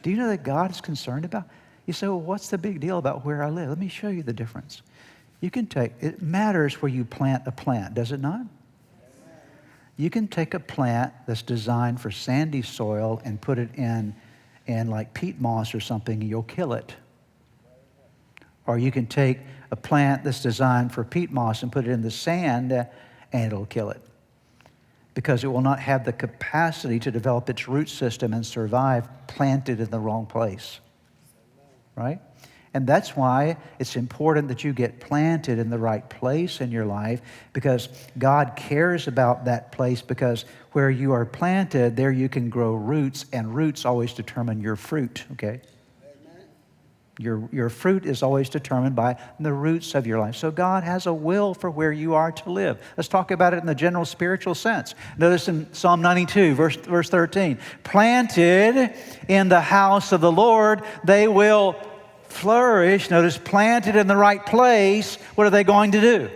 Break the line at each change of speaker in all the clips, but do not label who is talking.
Do you know that God is concerned about? You say, well, what's the big deal about where I live? Let me show you the difference. It matters where you plant a plant, does it not? You can take a plant that's designed for sandy soil and put it in like peat moss or something, and you'll kill it. Or you can take a plant that's designed for peat moss and put it in the sand, and it'll kill it. Because it will not have the capacity to develop its root system and survive planted in the wrong place. Right? And that's why it's important that you get planted in the right place in your life, because God cares about that place, because where you are planted, there you can grow roots, and roots always determine your fruit, okay? Your fruit is always determined by the roots of your life. So God has a will for where you are to live. Let's talk about it in the general spiritual sense. Notice in Psalm 92, verse 13, planted in the house of the Lord, they will flourish. Notice, planted in the right place, what are they going to do?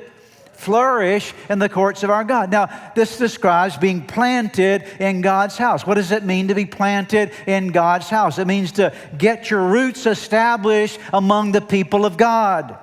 Flourish in the courts of our God. Now, this describes being planted in God's house. What does it mean to be planted in God's house? It means to get your roots established among the people of God.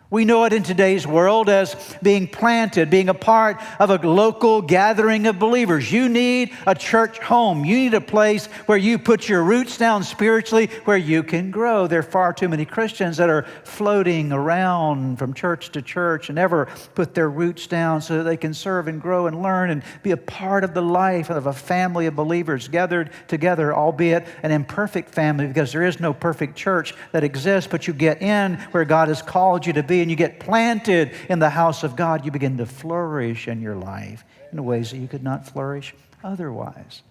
We know it in today's world as being planted, being a part of a local gathering of believers. You need a church home. You need a place where you put your roots down spiritually, where you can grow. There are far too many Christians that are floating around from church to church and never put their roots down so that they can serve and grow and learn and be a part of the life of a family of believers gathered together, albeit an imperfect family, because there is no perfect church that exists, but you get in where God has called you to be, and you get planted in the house of God, you begin to flourish in your life in ways that you could not flourish otherwise.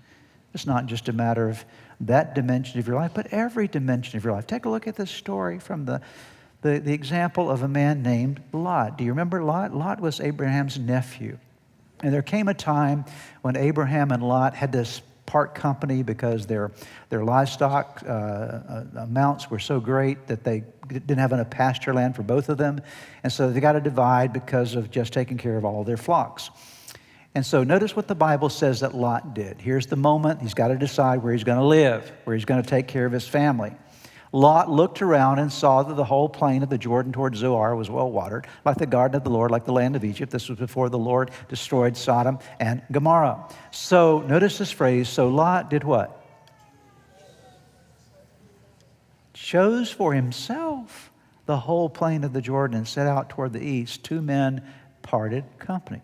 It's not just a matter of that dimension of your life, but every dimension of your life. Take a look at this story from the example of a man named Lot. Do you remember Lot? Lot was Abraham's nephew. And there came a time when Abraham and Lot had this part company because their livestock amounts were so great that they didn't have enough pasture land for both of them. And so they got to divide because of just taking care of all their flocks. And so notice what the Bible says that Lot did. Here's the moment. He's got to decide where he's going to live, where he's going to take care of his family. Lot looked around and saw that the whole plain of the Jordan toward Zoar was well watered, like the garden of the Lord, like the land of Egypt. This was before the Lord destroyed Sodom and Gomorrah. So notice this phrase, so Lot did what? Chose for himself the whole plain of the Jordan and set out toward the east. Two men parted company.